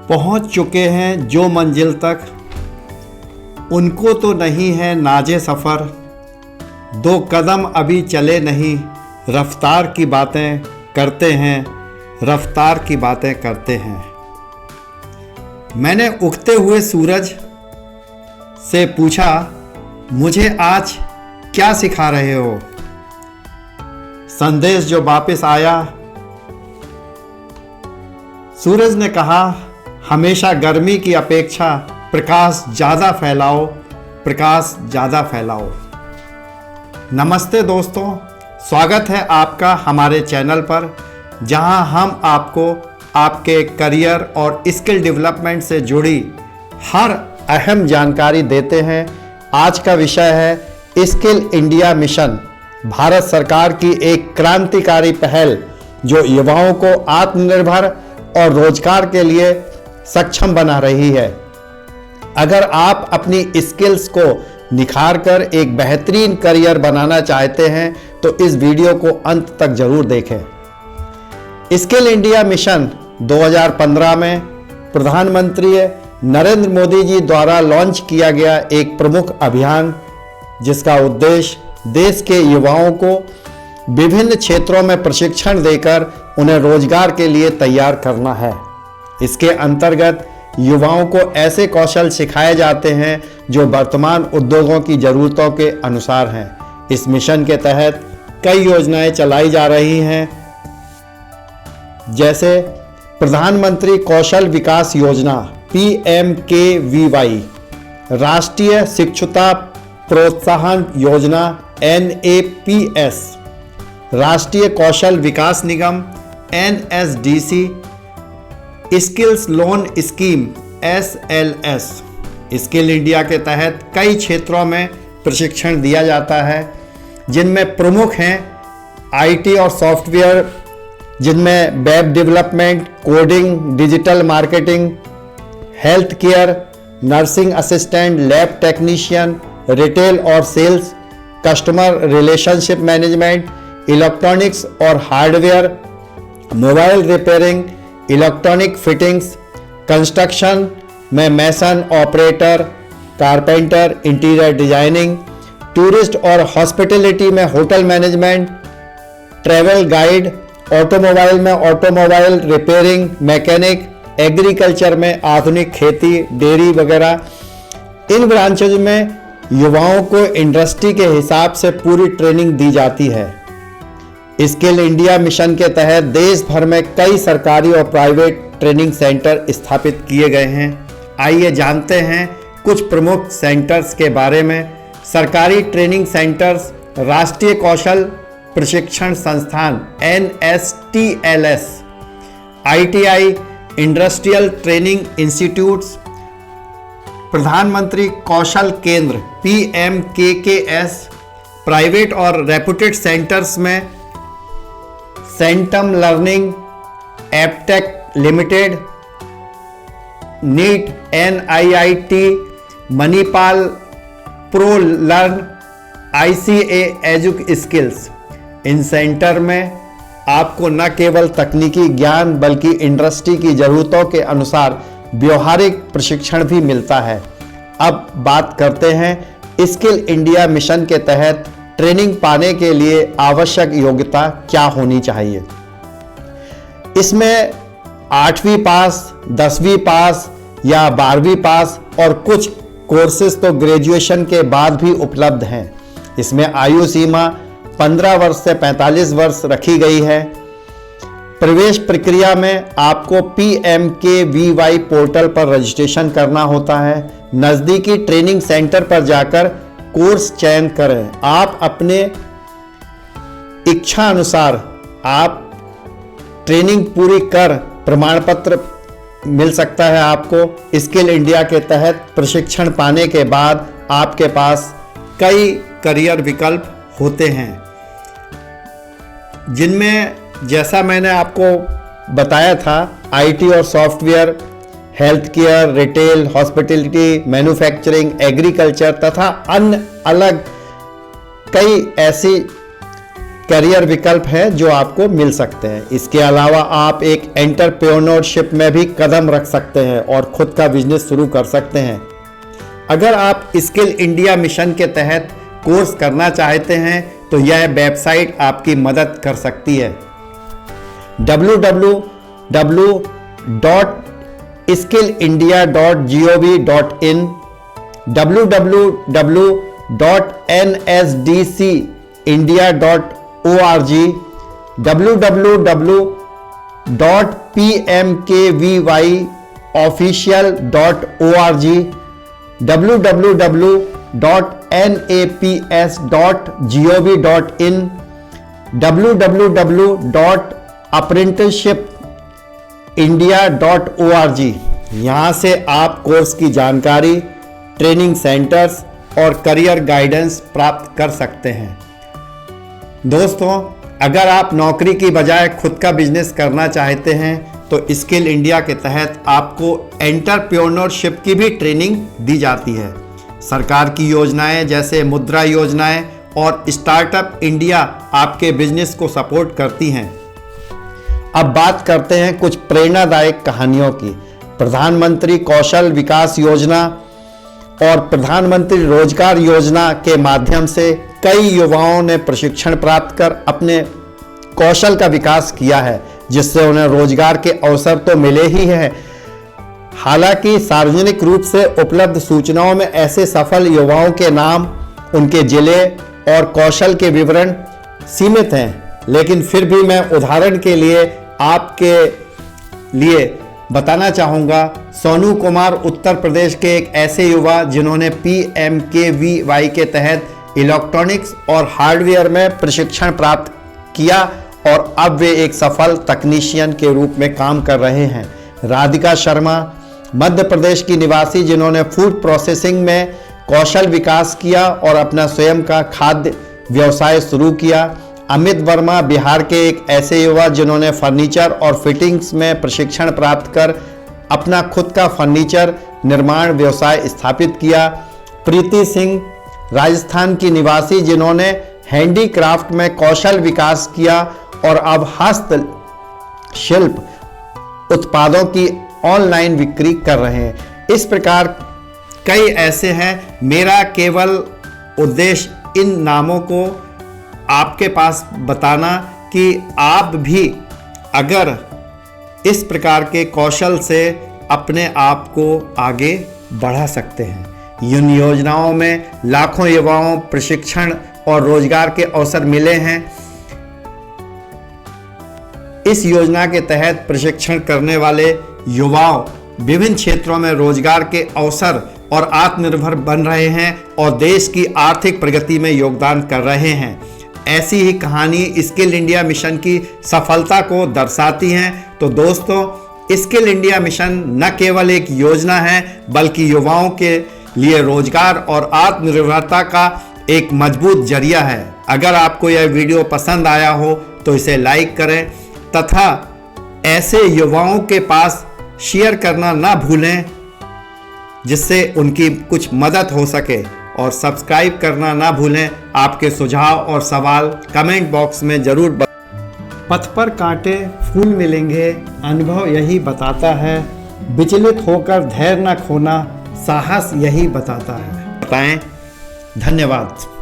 पहुंच चुके हैं जो मंजिल तक, उनको तो नहीं है नाज़े सफ़र। 2 कदम अभी चले नहीं, रफ्तार की बातें करते हैं, रफ्तार की बातें करते हैं। मैंने उगते हुए सूरज से पूछा, मुझे आज क्या सिखा रहे हो? संदेश जो वापस आया, सूरज ने कहा, हमेशा गर्मी की अपेक्षा प्रकाश ज़्यादा फैलाओ, प्रकाश ज़्यादा फैलाओ। नमस्ते दोस्तों, स्वागत है आपका हमारे चैनल पर, जहां हम आपको आपके करियर और स्किल डेवलपमेंट से जुड़ी हर अहम जानकारी देते हैं। आज का विषय है स्किल इंडिया मिशन, भारत सरकार की एक क्रांतिकारी पहल जो युवाओं को आत्मनिर्भर और रोजगार के लिए सक्षम बना रही है। अगर आप अपनी स्किल्स को निखार कर एक बेहतरीन करियर बनाना चाहते हैं तो इस वीडियो को अंत तक जरूर देखें। स्किल इंडिया मिशन 2015 में प्रधानमंत्री नरेंद्र मोदी जी द्वारा लॉन्च किया गया एक प्रमुख अभियान, जिसका उद्देश्य देश के युवाओं को विभिन्न क्षेत्रों में प्रशिक्षण देकर उन्हें रोजगार के लिए तैयार करना है। इसके अंतर्गत युवाओं को ऐसे कौशल सिखाए जाते हैं जो वर्तमान उद्योगों की ज़रूरतों के अनुसार हैं। इस मिशन के तहत कई योजनाएं चलाई जा रही हैं, जैसे प्रधानमंत्री कौशल विकास योजना PMKVY, राष्ट्रीय शिक्षुता प्रोत्साहन योजना NAPS, राष्ट्रीय कौशल विकास निगम NSDC, skills loan scheme SLS। Skill India के तहत कई क्षेत्रों में प्रशिक्षण दिया जाता है, जिनमें प्रमुख हैं IT और सॉफ्टवेयर, जिनमें web development, coding, digital marketing, health care, nursing assistant, lab technician, retail और sales, customer relationship management, electronics और hardware, mobile repairing, electronic fittings, construction में mason operator, carpenter, interior designing, tourist और hospitality में hotel management, travel guide, automobile में automobile repairing, mechanic, agriculture में आधुनिक खेती, dairy वगैरह। इन ब्रांचेज में युवाओं को इंडस्ट्री के हिसाब से पूरी ट्रेनिंग दी जाती है। स्किल इंडिया मिशन के तहत देश भर में कई सरकारी और प्राइवेट ट्रेनिंग सेंटर स्थापित किए गए हैं। आइए जानते हैं कुछ प्रमुख सेंटर्स के बारे में। सरकारी ट्रेनिंग सेंटर्स, राष्ट्रीय कौशल प्रशिक्षण संस्थान NSTLS, ITI industrial training institutes, Pradhanmantri Kaushal Kendra PMKKS। Private और रेपुटेड सेंटर्स में Centum learning, Aptech limited, NIIT, NIIT, Manipal, pro learn, ICA एजुक स्किल्स। इन सेंटर में आपको न केवल तकनीकी ज्ञान बल्कि इंडस्ट्री की ज़रूरतों के अनुसार व्यवहारिक प्रशिक्षण भी मिलता है। अब बात करते हैं स्किल इंडिया मिशन के तहत ट्रेनिंग पाने के लिए आवश्यक योग्यता क्या होनी चाहिए। इसमें 8वीं पास, 10वीं पास या 12वीं पास और कुछ कोर्सेज तो ग्रेजुएशन के बाद भी उपलब्ध हैं। इसमें आयु सीमा 15 वर्ष से 45 वर्ष रखी गई है। प्रवेश प्रक्रिया में आपको PMKVY पोर्टल पर रजिस्ट्रेशन करना होता है। नज़दीकी ट्रेनिंग सेंटर पर जाकर कोर्स चयन करें। आप अपने इच्छा अनुसार आप ट्रेनिंग पूरी कर प्रमाण पत्र मिल सकता है आपको। स्किल इंडिया के तहत प्रशिक्षण पाने के बाद आपके पास कई करियर विकल्प होते हैं, जिनमें जैसा मैंने आपको बताया था IT और software, health care, retail, hospitality, manufacturing, agriculture तथा अन्य अलग कई ऐसी करियर विकल्प है जो आपको मिल सकते हैं। इसके अलावा आप एक एंटरप्रेन्योरशिप में भी कदम रख सकते हैं और खुद का बिजनेस शुरू कर सकते हैं। अगर आप स्किल इंडिया मिशन के तहत कोर्स करना चाहते हैं तो यह वेबसाइट आपकी मदद कर सकती है। www.skillindia.gov.in, www.nsdcindia.org, www.pmkvyofficial.org, www.naps.gov.in, www.apprenticeshipindia.org। यहाँ से आप कोर्स की जानकारी, ट्रेनिंग सेंटर्स और करियर गाइडेंस प्राप्त कर सकते हैं। दोस्तों, अगर आप नौकरी की बजाय खुद का बिजनेस करना चाहते हैं तो स्किल इंडिया के तहत आपको एंटरप्रेन्योरशिप की भी ट्रेनिंग दी जाती है। सरकार की योजनाएं जैसे मुद्रा योजनाएं और स्टार्टअप इंडिया आपके बिजनेस को सपोर्ट करती हैं। अब बात करते हैं कुछ प्रेरणादायक कहानियों की। प्रधानमंत्री कौशल विकास योजना और प्रधानमंत्री रोजगार योजना के माध्यम से कई युवाओं ने प्रशिक्षण प्राप्त कर अपने कौशल का विकास किया है, जिससे उन्हें रोजगार के अवसर तो मिले ही हैं। हालांकि सार्वजनिक रूप से उपलब्ध सूचनाओं में ऐसे सफल युवाओं के नाम, उनके जिले और कौशल के विवरण सीमित हैं, लेकिन फिर भी मैं उदाहरण के लिए आपके लिए बताना चाहूँगा। सोनू कुमार उत्तर प्रदेश के एक ऐसे युवा जिन्होंने PMKVY के तहत इलेक्ट्रॉनिक्स और हार्डवेयर में प्रशिक्षण प्राप्त किया और अब वे एक सफल तकनीशियन के रूप में काम कर रहे हैं। राधिका शर्मा मध्य प्रदेश की निवासी जिन्होंने फूड प्रोसेसिंग में कौशल विकास किया और अपना स्वयं का खाद्य व्यवसाय शुरू किया। अमित वर्मा बिहार के एक ऐसे युवा जिन्होंने फर्नीचर और फिटिंग्स में प्रशिक्षण प्राप्त कर अपना खुद का फर्नीचर निर्माण व्यवसाय स्थापित किया। प्रीति सिंह राजस्थान की निवासी जिन्होंने हैंडीक्राफ्ट में कौशल विकास किया और अब हस्तशिल्प उत्पादों की ऑनलाइन बिक्री कर रहे हैं। इस प्रकार कई ऐसे हैं। मेरा केवल उद्देश्य इन नामों को आपके पास बताना कि आप भी अगर इस प्रकार के कौशल से अपने आप को आगे बढ़ा सकते हैं। इन योजनाओं में लाखों युवाओं प्रशिक्षण और रोजगार के अवसर मिले हैं। इस योजना के तहत प्रशिक्षण करने वाले युवाओं विभिन्न क्षेत्रों में रोजगार के अवसर और आत्मनिर्भर बन रहे हैं और देश की आर्थिक प्रगति में योगदान कर रहे हैं। ऐसी ही कहानी स्किल इंडिया मिशन की सफलता को दर्शाती हैं। तो दोस्तों, स्किल इंडिया मिशन न केवल एक योजना है बल्कि युवाओं के लिए रोजगार और आत्मनिर्भरता का एक मजबूत जरिया है। अगर आपको यह वीडियो पसंद आया हो तो इसे लाइक करें तथा ऐसे युवाओं के पास शेयर करना ना भूलें जिससे उनकी कुछ मदद हो सके, और सब्सक्राइब करना ना भूलें। आपके सुझाव और सवाल कमेंट बॉक्स में जरूर पथ पर कांटे फूल मिलेंगे, अनुभव यही बताता है। विचलित होकर धैर्य न खोना, साहस यही बताता है। बताएं। धन्यवाद।